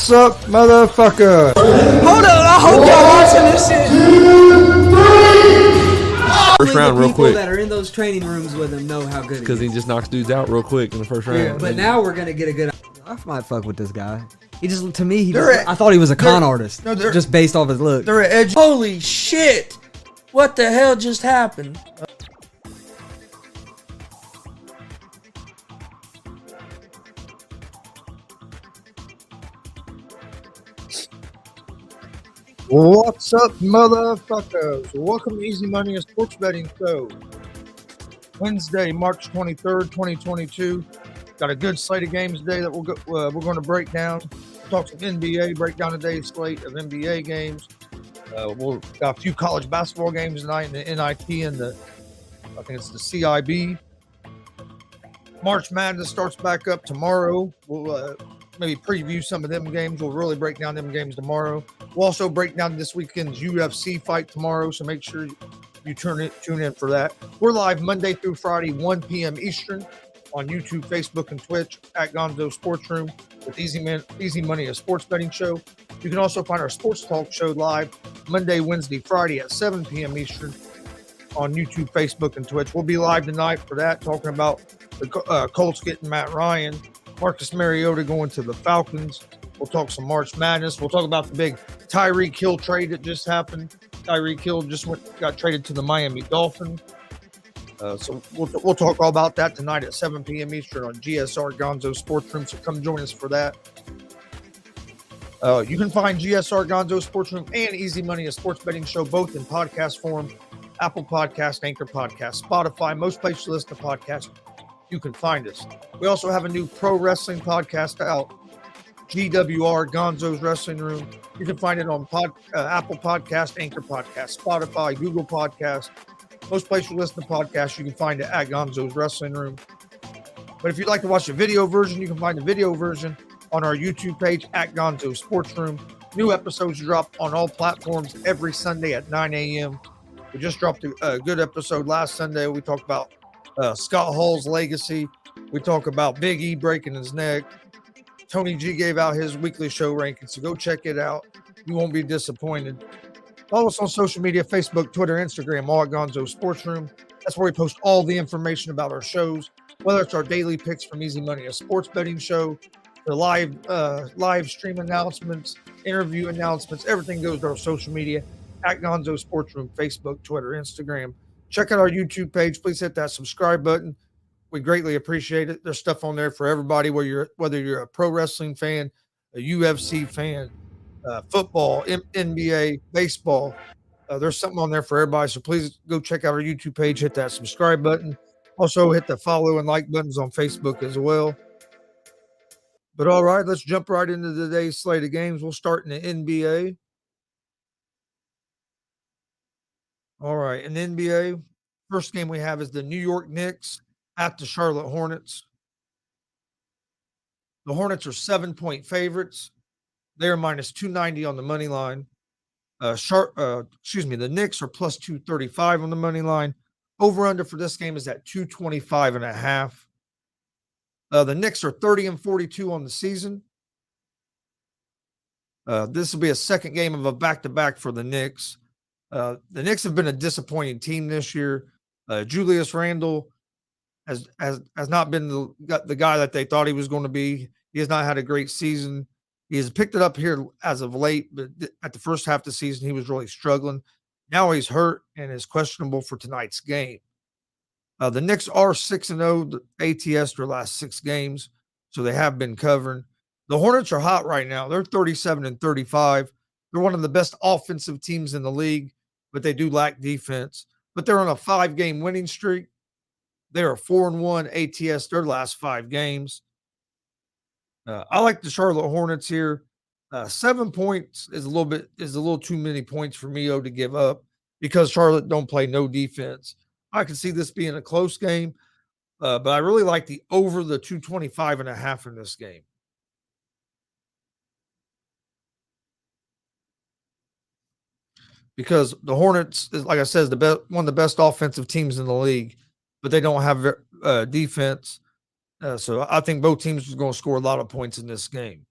What's up, motherfucker? Hold on, I hope y'all watching this shit. First round, real quick. That are in those those training rooms with him know how good he Because he is. just knocks dudes out real quick in the first round. But now we're gonna get a good. I might fuck with this guy. He just to me, They're I thought he was a con artist, no, they're- just based off his look. They're edgy. Holy shit! What the hell just happened? What's up, motherfuckers? Welcome to Easy Money, a sports betting show. Wednesday, March 23rd, 2022. Got a good slate of games today that we're going to break down. Talk some NBA, break down today's slate of NBA games. We'll got a few college basketball games tonight in the NIT and I think it's the CIB. March Madness starts back up tomorrow. We'll maybe preview some of them games. We'll really break down them games tomorrow. We'll also break down this weekend's UFC fight tomorrow, so make sure you tune in for that. We're live Monday through Friday, 1 p.m. Eastern on YouTube, Facebook, and Twitch at Gonzo Sports Room with Easy Money, a sports betting show. You can also find our Sports Talk show live Monday, Wednesday, Friday at 7 p.m. Eastern on YouTube, Facebook, and Twitch. We'll be live tonight for that, talking about the Colts getting Matt Ryan, Marcus Mariota going to the Falcons. We'll talk some March Madness. We'll talk about the big Tyreek Hill trade that just happened. Tyreek Hill just got traded to the Miami Dolphins. So we'll talk all about that tonight at 7 p.m. Eastern on GSR Gonzo Sports Room. So come join us for that. You can find GSR Gonzo Sports Room and Easy Money, a sports betting show, both in podcast form. Apple Podcast, Anchor Podcast, Spotify, most places to listen to podcasts. You can find us. We also have a new pro wrestling podcast out, GWR, Gonzo's Wrestling Room. You can find it on Apple Podcast, Anchor Podcast, Spotify, Google Podcast. Most places you listen to podcasts, you can find it at Gonzo's Wrestling Room. But if you'd like to watch the video version, you can find the video version on our YouTube page at Gonzo's Sports Room. New episodes drop on all platforms every Sunday at 9 a.m. We just dropped a good episode last Sunday. We talked about Scott Hall's legacy. We talk about Big E breaking his neck. Tony G gave out his weekly show rankings, so go check it out. You won't be disappointed. Follow us on social media, Facebook, Twitter, Instagram, all at Gonzo Sports Room. That's where we post all the information about our shows, whether it's our daily picks from Easy Money, a sports betting show, the live stream announcements, interview announcements, everything goes to our social media at Gonzo Sports Room, Facebook, Twitter, Instagram. Check out our YouTube page. Please hit that subscribe button. We greatly appreciate it. There's stuff on there for everybody, whether you're a pro wrestling fan, a UFC fan, football, NBA, baseball. There's something on there for everybody. So please go check out our YouTube page, hit that subscribe button. Also hit the follow and like buttons on Facebook as well. But all right, let's jump right into today's slate of games. We'll start in the NBA. All right, in the NBA, first game we have is the New York Knicks at the Charlotte Hornets. The Hornets are 7-point favorites. They are minus 290 on the money line. The Knicks are plus 235 on the money line. Over under for this game is at 225.5. The Knicks are 30-42 on the season. This will be a second game of a back-to-back for the Knicks. The Knicks have been a disappointing team this year. Julius Randle has not been the guy that they thought he was going to be. He has not had a great season. He has picked it up here as of late, but at the first half of the season, he was really struggling. Now he's hurt and is questionable for tonight's game. The Knicks are 6-0 ATS their last 6 games, so they have been covering. The Hornets are hot right now. They're 37-35. They're one of the best offensive teams in the league, but they do lack defense. But they're on a 5-game winning streak. They are 4-1 ATS their last 5 games. I like the Charlotte Hornets here. 7 points is a little too many points for me to give up because Charlotte don't play no defense. I can see this being a close game, but I really like the over the 225.5 in this game. Because the Hornets, like I said, is one of the best offensive teams in the league, but they don't have defense. So I think both teams are going to score a lot of points in this game.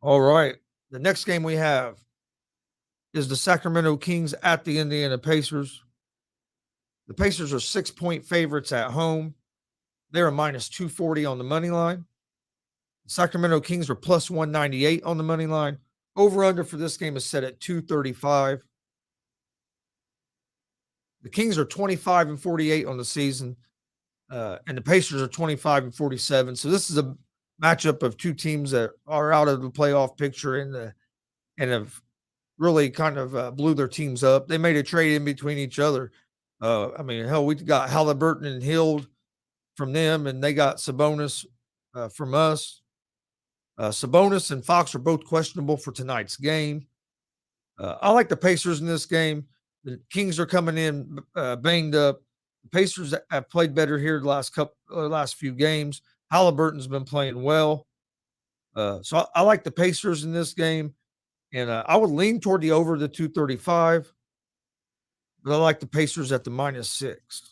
All right. The next game we have is the Sacramento Kings at the Indiana Pacers. The Pacers are 6-point favorites at home. They're a minus 240 on the money line. The Sacramento Kings are plus 198 on the money line. Over-under for this game is set at 235. The Kings are 25-48 on the season, and the Pacers are 25-47. So this is a matchup of two teams that are out of the playoff picture and have really kind of blew their teams up. They made a trade in between each other. Hell, we got Halliburton and Hield from them, and they got Sabonis from us. Sabonis and Fox are both questionable for tonight's game. I like the Pacers in this game. The Kings are coming in banged up. The Pacers have played better here the last few games. Halliburton's been playing well. So I like the Pacers in this game, and I would lean toward the over the 235, but I like the Pacers at the -6.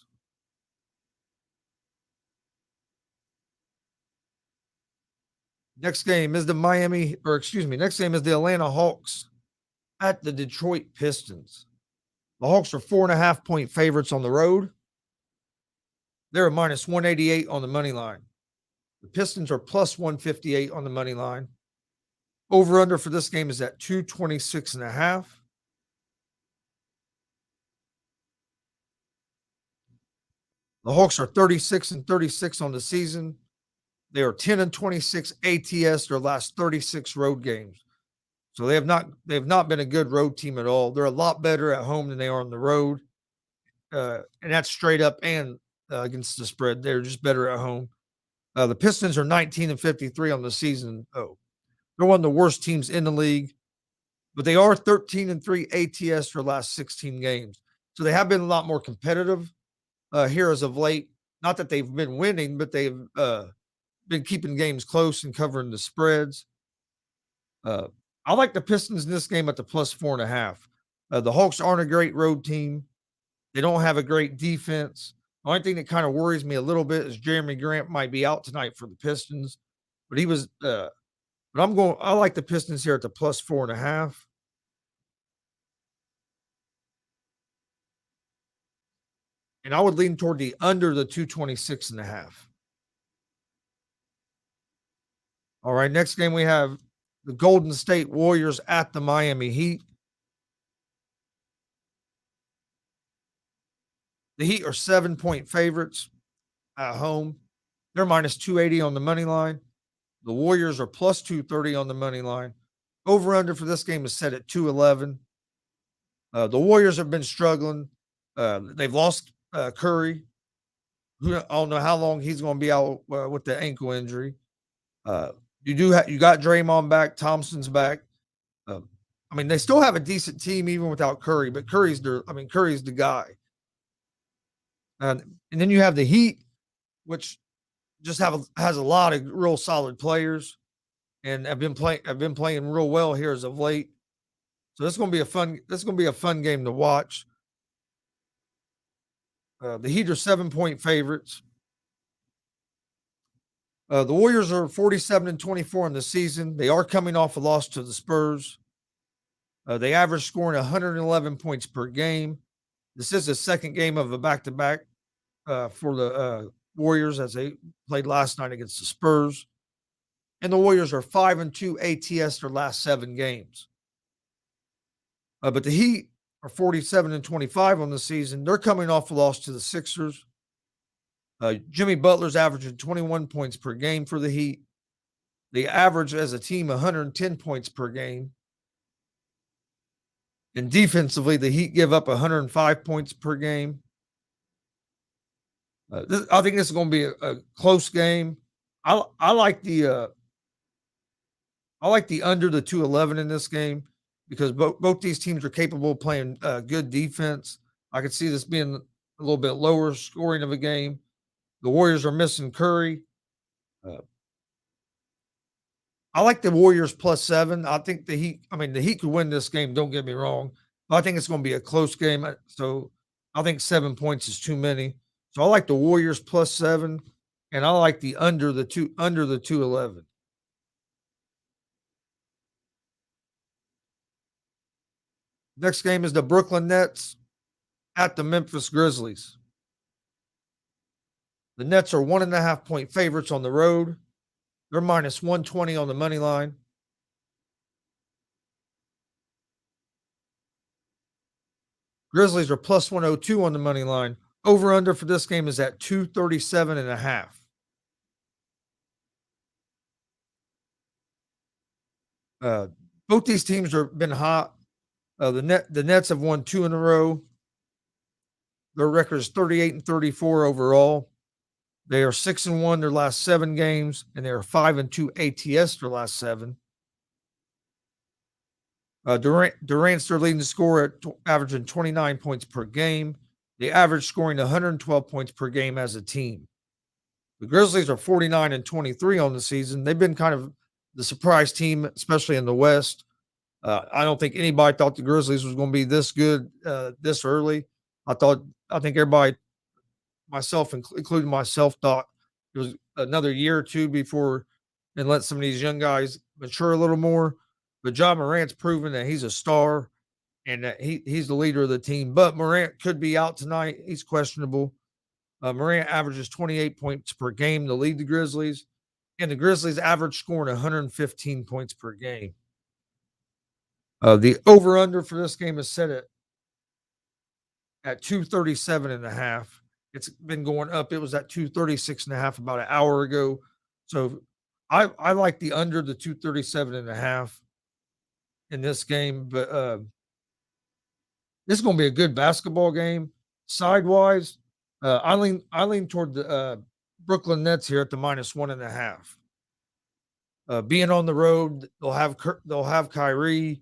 Next game is the Atlanta Hawks at the Detroit Pistons. The Hawks are 4.5-point favorites on the road. They're a minus 188 on the money line. The Pistons are plus 158 on the money line. Over-under for this game is at 226.5. The Hawks are 36-36 on the season. They are 10-26 ATS their last 36 road games. So they have not been a good road team at all. They're a lot better at home than they are on the road. And that's straight up and against the spread. They're just better at home. The Pistons are 19-53 on the season. Oh, they're one of the worst teams in the league, but they are 13-3 ATS their last 16 games. So they have been a lot more competitive here as of late. Not that they've been winning, but they've been keeping games close and covering the spreads. I like the Pistons in this game at the plus 4.5. The Hawks aren't a great road team. They don't have a great defense. The only thing that kind of worries me a little bit is Jeremy Grant might be out tonight for the Pistons, but I like the Pistons here at the plus 4.5. And I would lean toward the under the 226.5. All right, next game we have the Golden State Warriors at the Miami Heat. The Heat are 7-point favorites at home. They're minus 280 on the money line. The Warriors are plus 230 on the money line. Over-under for this game is set at 211. The Warriors have been struggling. They've lost Curry. I don't know how long he's going to be out with the ankle injury. You got Draymond back. Thompson's back. They still have a decent team even without Curry, but Curry's the guy. And then you have the Heat, which just has a lot of real solid players, and have been playing real well here as of late. So this is going to be a fun game to watch. The Heat are 7-point favorites. The Warriors are 47-24 in the season. They are coming off a loss to the Spurs. They average scoring 111 points per game. This is the second game of a back-to-back for the Warriors as they played last night against the Spurs. And the Warriors are 5-2 ATS their last 7 games. But the Heat are 47-25 on the season. They're coming off a loss to the Sixers. Jimmy Butler's averaging 21 points per game for the Heat. They average as a team 110 points per game. And defensively, the Heat give up 105 points per game. I think this is going to be a close game. I like the under the 211 in this game because both these teams are capable of playing good defense. I could see this being a little bit lower scoring of a game. The Warriors are missing Curry. I like the Warriors plus 7. I think the Heat could win this game, don't get me wrong. But I think it's going to be a close game. So I think 7 points is too many. So I like the Warriors plus 7, and I like the under the 211. Next game is the Brooklyn Nets at the Memphis Grizzlies. The Nets are 1.5-point favorites on the road. They're minus 120 on the money line. Grizzlies are plus 102 on the money line. Over under for this game is at 237.5. Both these teams have been hot. The Nets have won 2 in a row. Their record is 38-34 overall. They are 6-1 their last 7 games, and they are 5-2 ATS their last 7. Durant's their leading scorer at averaging 29 points per game. They average scoring 112 points per game as a team. The Grizzlies are 49-23 on the season. They've been kind of the surprise team, especially in the West. I don't think anybody thought the Grizzlies was going to be this good this early. I think everybody, myself, including myself, thought it was another year or two before and let some of these young guys mature a little more. But Ja Morant's proven that he's a star and that he's the leader of the team. But Morant could be out tonight. He's questionable. Morant averages 28 points per game to lead the Grizzlies, and the Grizzlies average scoring 115 points per game. The over-under for this game is set at 237.5. It's been going up. It was at 236.5 about an hour ago. So I like the under the 237.5 in this game. But this is going to be a good basketball game. Sidewise, I lean toward the Brooklyn Nets here at the minus 1.5. Being on the road, they'll have Kyrie.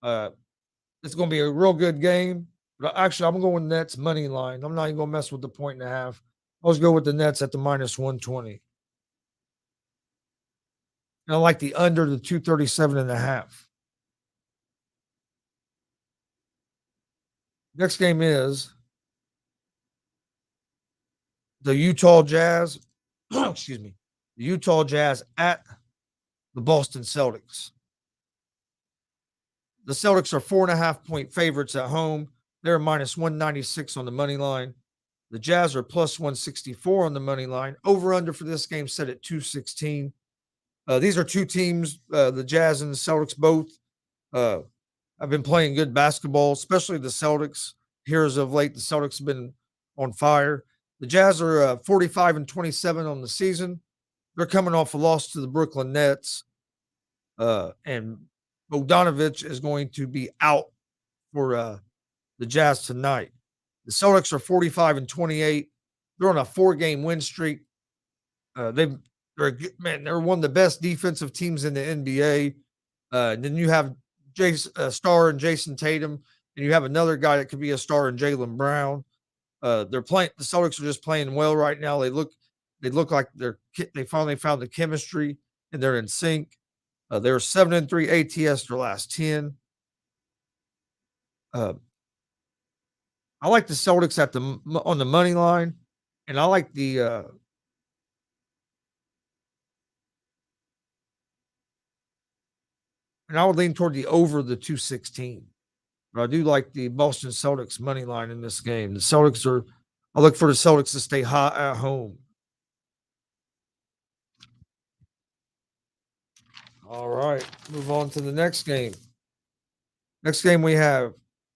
It's going to be a real good game. But actually, I'm going Nets money line. I'm not even going to mess with the 1.5. I'll just go with the Nets at the minus 120. And I like the under the 237.5. Next game is the Utah Jazz. Excuse me. The Utah Jazz at the Boston Celtics. The Celtics are 4.5-point favorites at home. They're minus 196 on the money line. The Jazz are plus 164 on the money line. Over under for this game set at 216. These are two teams, the Jazz and the Celtics both have been playing good basketball, especially the Celtics. Here as of late, the Celtics have been on fire. The Jazz are 45-27 on the season. They're coming off a loss to the Brooklyn Nets. And Bogdanovich is going to be out for the Jazz tonight. The Celtics are 45-28. They're on a 4-game win streak. They're one of the best defensive teams in the NBA. Then you have Star and Jason Tatum, and you have another guy that could be a star in Jaylen Brown. They're playing. The Celtics are just playing well right now. They look like they finally found the chemistry and they're in sync. They're 7-3 ATS their last 10. I like the Celtics on the money line, and I like the and I would lean toward the over the 216. But I do like the Boston Celtics money line in this game. I look for the Celtics to stay hot at home. All right, move on to the next game. Next game we have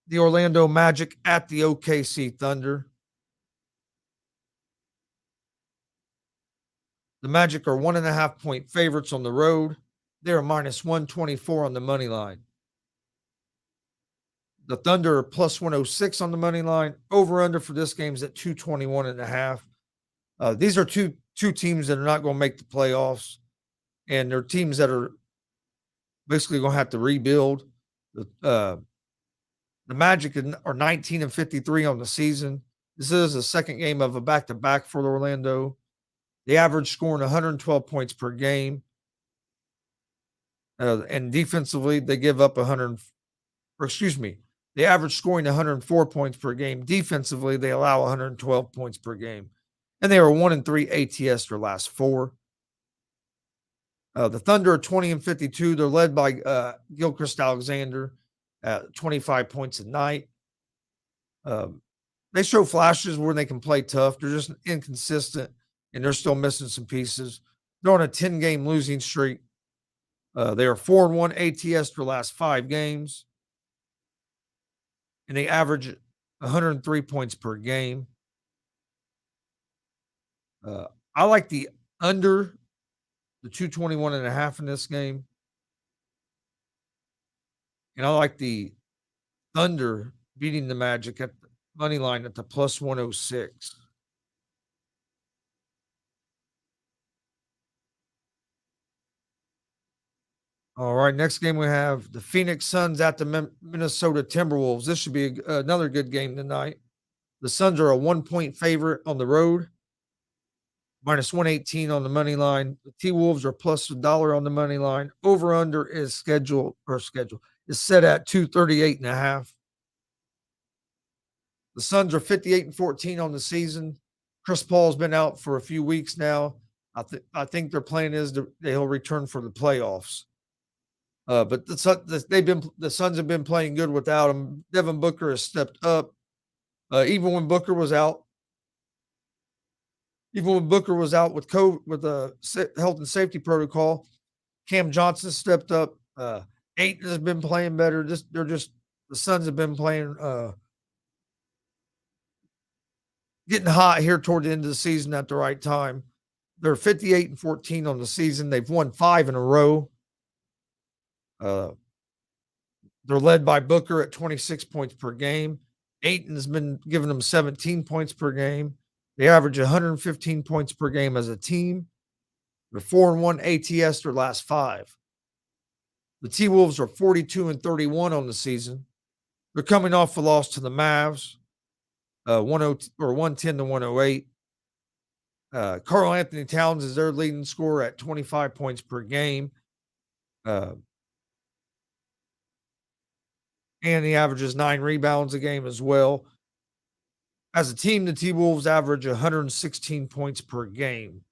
the Orlando Magic at the OKC Thunder. The Magic are 1.5-point favorites on the road. They are minus 124 on the money line. The Thunder are plus 106 on the money line. Over under for this game is at 221.5. These are two teams that are not going to make the playoffs, and they're teams that are basically going to have to rebuild. The Magic are 19-53 on the season. This is the second game of a back-to-back for Orlando. They average scoring 112 points per game. And defensively, they give up they average scoring 104 points per game. Defensively, they allow 112 points per game. And they are 1-3 ATS their last 4. The Thunder are 20-52. They're led by Gilchrist Alexander at 25 points a night. They show flashes where they can play tough. They're just inconsistent and they're still missing some pieces. They're on a 10-game losing streak. They are 4-1 ATS their last 5 games, and they average 103 points per game. I like the under the 221.5 in this game, and I like the Thunder beating the Magic at the money line at the plus 106. All right, next game we have the Phoenix Suns at the Minnesota Timberwolves. This should be another good game tonight. The Suns are a 1-point favorite on the road, minus 118 on the money line. The T-Wolves are plus $1 on the money line. Over-under is is set at 238.5. The Suns are 58-14 on the season. Chris Paul's been out for a few weeks now. I think their plan is he'll return for the playoffs. But the Suns have been playing good without him. Devin Booker has stepped up. Even when Booker was out with COVID, with the health and safety protocol, Cam Johnson stepped up. Ayton has been playing better. The Suns have been playing, getting hot here toward the end of the season at the right time. They're 58-14 on the season. They've won 5 in a row. They're led by Booker at 26 points per game. Ayton has been giving them 17 points per game. They average 115 points per game as a team. They're 4-1 ATS their last 5. The T-Wolves are 42-31 on the season. They're coming off a loss to the Mavs, 110-108. Karl Anthony Towns is their leading scorer at 25 points per game. And he averages 9 rebounds a game as well. As a team, the T-Wolves average 116 points per game.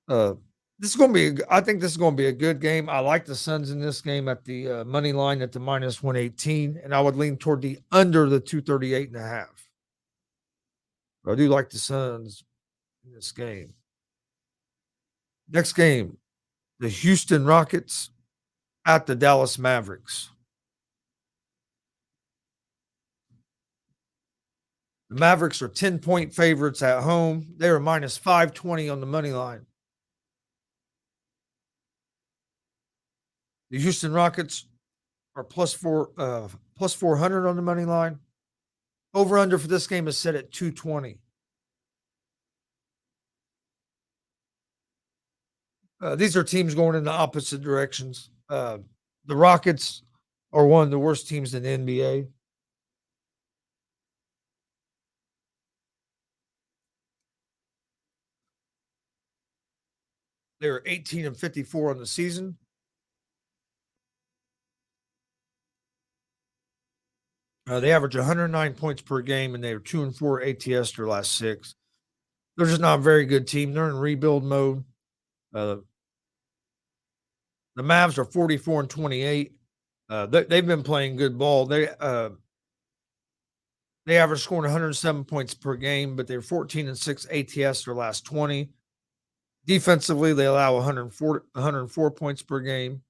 I think this is going to be a good game. I like the Suns in this game at the money line at the minus 118, and I would lean toward the under the 238.5. I do like the Suns in this game. Next game, the Houston Rockets at the Dallas Mavericks. The Mavericks are 10-point favorites at home. They are minus 520 on the money line. The Houston Rockets are plus 400 on the money line. Over-under for this game is set at 220. These are teams going in the opposite directions. The Rockets are one of the worst teams in the NBA. They're 18-54 on the season. They average 109 points per game, and they are 2-4 ATS their last 6. They're just not a very good team. They're in rebuild mode. The Mavs are 44-28. They've been playing good ball. They average scoring 107 points per game, but they're 14-6 ATS their last 20. Defensively, they allow 104 points per game.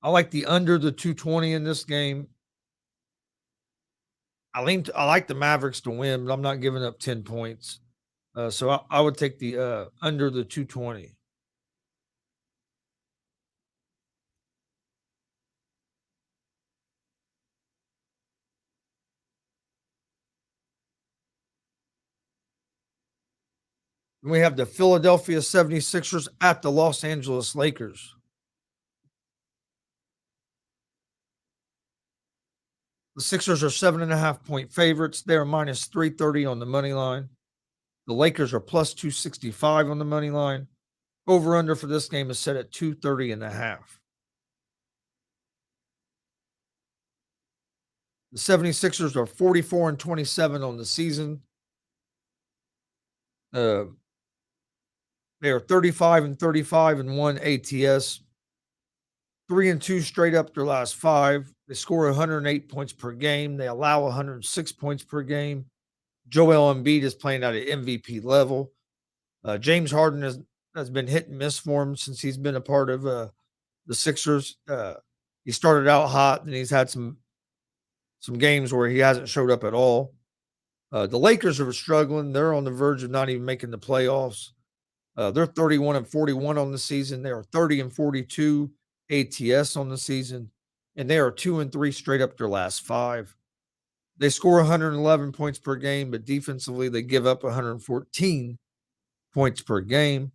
I like the under the 220 in this game. I like the Mavericks to win, but I'm not giving up 10 points. So I would take the under the 220. And we have the Philadelphia 76ers at the Los Angeles Lakers. The Sixers are 7.5-point favorites. They are minus 330 on the money line. The Lakers are plus 265 on the money line. Over-under for this game is set at 230.5. The 76ers are 44-27 on the season. They are 35-35 and 1 ATS. 3-2 straight up their last 5. They score 108 points per game. They allow 106 points per game. Joel Embiid is playing at an MVP level. James Harden has been hit and miss for him since he's been a part of the Sixers. He started out hot, and he's had some games where he hasn't showed up at all. The Lakers are struggling. They're on the verge of not even making the playoffs. They're 31-41 on the season. They are 30-42 ATS on the season, and they are 2-3 straight up their last 5. They score 111 points per game, but defensively they give up 114 points per game.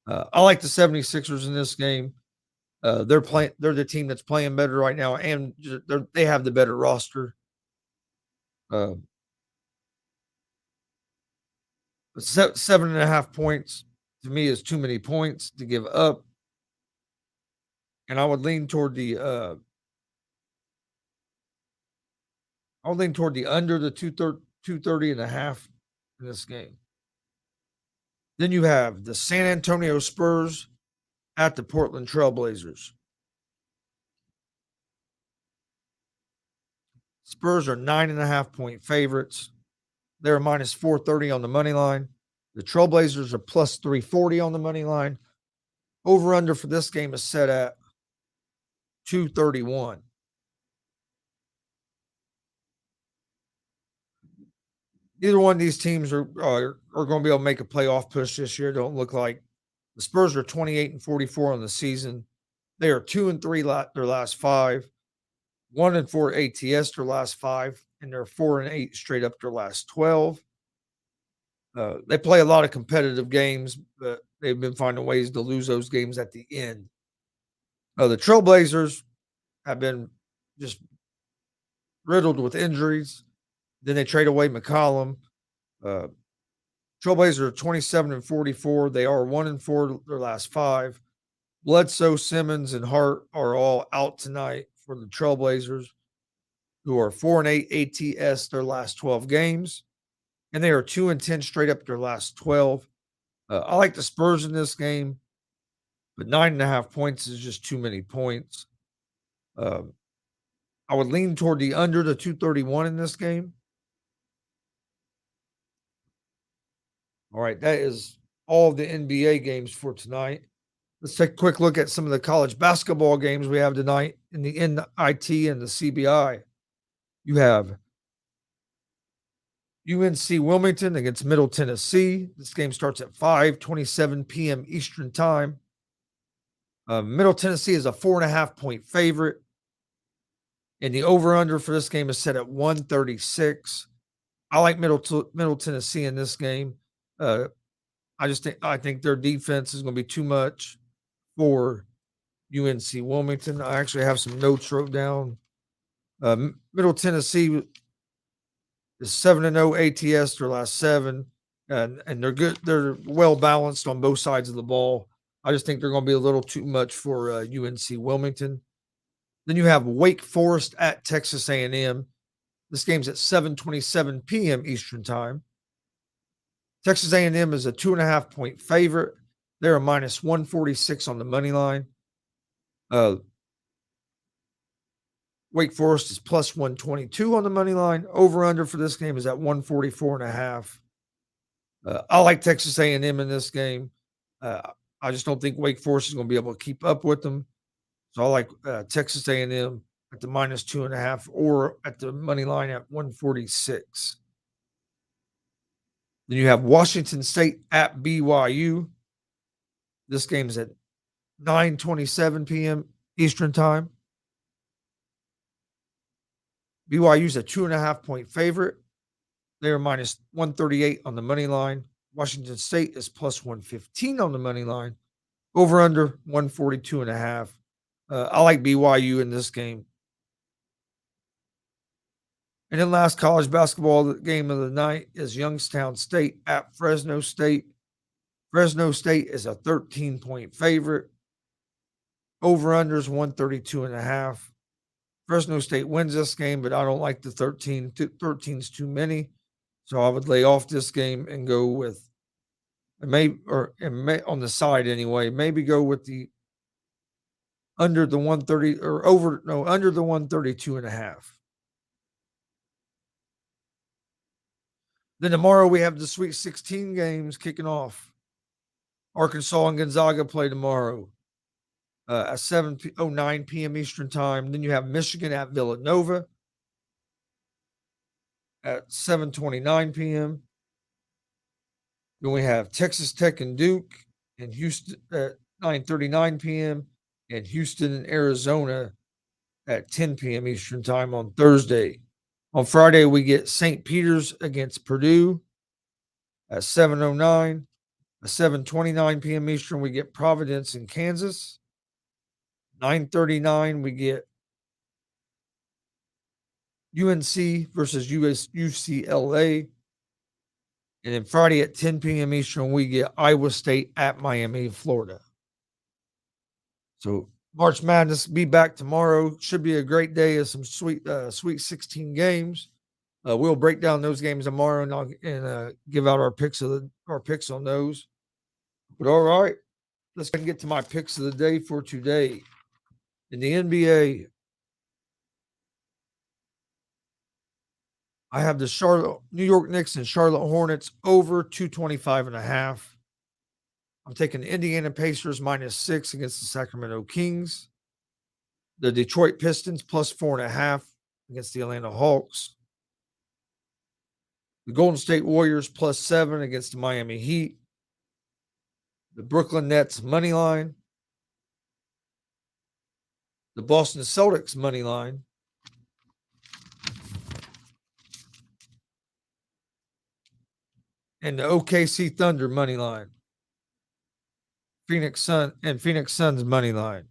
I like the 76ers in this game. They're the team that's playing better right now, and they have the better roster. 7.5 points to me is too many points to give up, and I would lean toward the under the 230.5 in this game. Then you have the San Antonio Spurs at the Portland Trailblazers. Spurs are 9.5 point favorites. They're minus 430 on the money line. The Trailblazers are plus 340 on the money line. Over under for this game is set at 231. Either one of these teams are going to be able to make a playoff push this year. Don't look like. The Spurs are 28-44 on the season. They are 2-3 their last 5, 1-4 ATS their last 5, and they're 4-8 straight up their last 12. They play a lot of competitive games, but they've been finding ways to lose those games at the end. The Trailblazers have been just riddled with injuries. Then they trade away McCollum. Trailblazers are 27-44. They are 1-4 their last 5. Bledsoe, Simmons, and Hart are all out tonight for the Trailblazers, who are 4-8 ATS their last 12 games. And they are 2-10 straight up their last 12. I like the Spurs in this game, but 9.5 points is just too many points. I would lean toward the under the 231 in this game. All right, that is all of the NBA games for tonight. Let's take a quick look at some of the college basketball games we have tonight in the NIT and the CBI. You have UNC Wilmington against Middle Tennessee. This game starts at 5:27 p.m. Eastern Time. Middle Tennessee is a 4.5 point favorite, and the over-under for this game is set at 136. I like Middle Tennessee in this game. I think their defense is going to be too much for UNC Wilmington. I actually have some notes wrote down. Middle Tennessee is 7-0 ATS their last 7, and they're good. They're well balanced on both sides of the ball. I just think they're going to be a little too much for UNC Wilmington. Then you have Wake Forest at Texas A&M. This game's at 7:27 p.m. Eastern Time. Texas A&M is a 2.5 point favorite. They're a minus 146 on the money line. Wake Forest is plus 122 on the money line. Over under for this game is at 144.5. I like Texas A&M in this game. I just don't think Wake Forest is going to be able to keep up with them. So I like Texas A&M at the minus 2.5 or at the money line at 146. Then you have Washington State at BYU. This game's at 9:27 p.m. Eastern Time. BYU's a 2.5 point favorite. They are minus 138 on the money line. Washington State is plus 115 on the money line. Over under 142.5. I like BYU in this game. And then last college basketball game of the night is Youngstown State at Fresno State. Fresno State is a 13 point favorite. Over under is 132.5. Fresno State wins this game, but I don't like the 13. 13's too many. So I would lay off this game and go with on the side anyway. Maybe go with the under the 130 or over, no, under the 132.5. Then tomorrow we have the Sweet 16 games kicking off. Arkansas and Gonzaga play tomorrow at 7:09 p.m. Eastern Time. Then you have Michigan at Villanova at 7:29 p.m. Then we have Texas Tech and Duke in Houston at 9:39 p.m. and Houston and Arizona at 10 p.m. Eastern Time on Thursday. On Friday, we get St. Peter's against Purdue at 7:09. At 7:29 p.m. Eastern, we get Providence in Kansas. 9:39, we get UNC versus UCLA. And then Friday at 10 p.m. Eastern, we get Iowa State at Miami, Florida. So March Madness be back tomorrow. Should be a great day of some sweet 16 games. We'll break down those games tomorrow and give out our picks on those. But all right, let's go and get to my picks of the day for today. In the NBA, I have the New York Knicks and Charlotte Hornets over 225.5. I'm taking the Indiana Pacers -6 against the Sacramento Kings. The Detroit Pistons +4.5 against the Atlanta Hawks. The Golden State Warriors +7 against the Miami Heat. The Brooklyn Nets money line. The Boston Celtics money line. And the OKC Thunder money line. Phoenix Suns money line.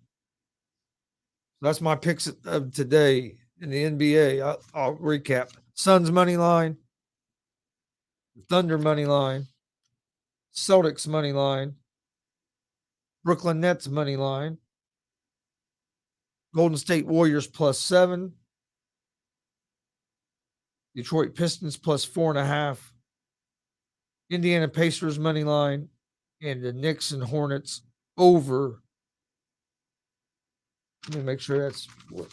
So that's my picks of today in the NBA. I'll recap. Suns money line. Thunder money line. Celtics money line. Brooklyn Nets money line. Golden State Warriors +7. Detroit Pistons +4.5. Indiana Pacers money line. And the Knicks and Hornets over. Let me make sure that's what.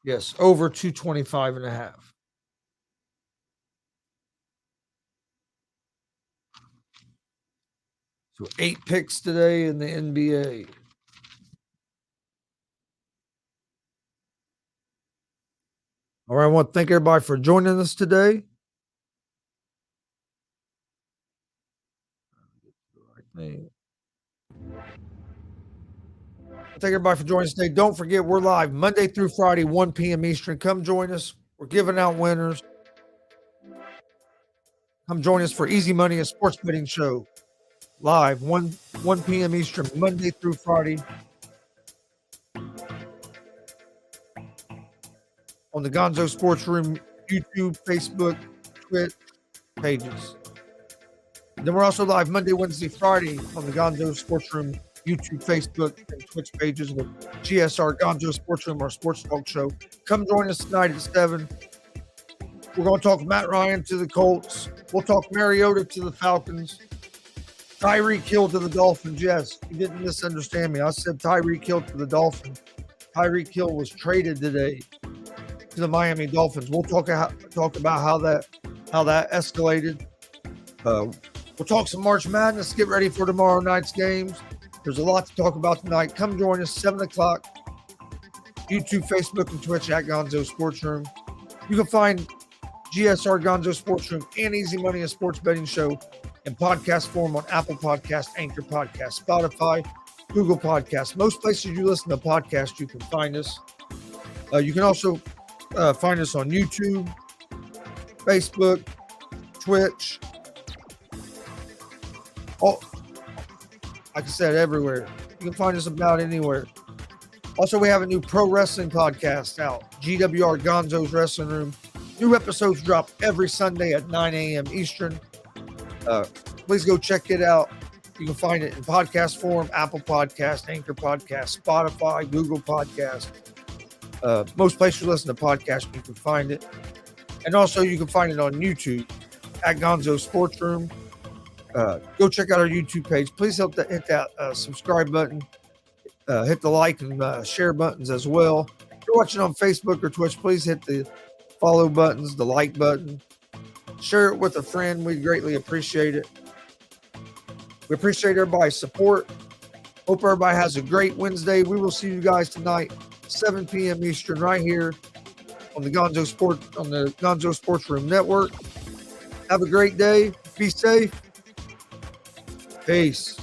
Yes, over 225.5. So 8 picks today in the NBA. All right, I want to thank everybody for joining us today. Thank everybody for joining us today. Don't forget, we're live Monday through Friday, 1 p.m. Eastern. Come join us. We're giving out winners. Come join us for Easy Money, a sports betting show. Live 1 p.m. Eastern, Monday through Friday. On the Gonzo Sports Room, YouTube, Facebook, Twitch pages. Then we're also live Monday, Wednesday, Friday on the Gonzo Sports Room, YouTube, Facebook, and Twitch pages with GSR, Gonzo Sports Room, our sports talk show. Come join us tonight at 7. We're going to talk Matt Ryan to the Colts. We'll talk Mariota to the Falcons. Tyreek Hill to the Dolphins. Yes, you didn't misunderstand me. I said Tyreek Hill to the Dolphins. Tyreek Hill was traded today to the Miami Dolphins. We'll talk about how that escalated. We'll talk some March Madness. Get ready for tomorrow night's games. There's a lot to talk about tonight. Come join us 7 o'clock. YouTube, Facebook, and Twitch at Gonzo Sports Room. You can find GSR Gonzo Sports Room and Easy Money, a sports betting show, in podcast form on Apple Podcast, Anchor Podcast, Spotify, Google Podcast. Most places you listen to podcasts, you can find us. You can also find us on YouTube, Facebook, Twitch. Oh, like I said, everywhere. You can find us about anywhere. Also, we have a new pro wrestling podcast out, GWR Gonzo's Wrestling Room. New episodes drop every Sunday at 9 a.m. Eastern. Please go check it out. You can find it in podcast form, Apple Podcast, Anchor Podcast, Spotify, Google Podcast. Most places you listen to podcasts, you can find it. And also, you can find it on YouTube at Gonzo Sports Room. Go check out our YouTube page. Please hit that subscribe button. hit the like and share buttons as well. If you're watching on Facebook or Twitch, please hit the follow buttons, the like button. Share it with a friend. We greatly appreciate it. We appreciate everybody's support. Hope everybody has a great Wednesday. We will see you guys tonight, 7 p.m. Eastern, right here on the Gonzo Sports Room Network. Have a great day. Be safe. Peace.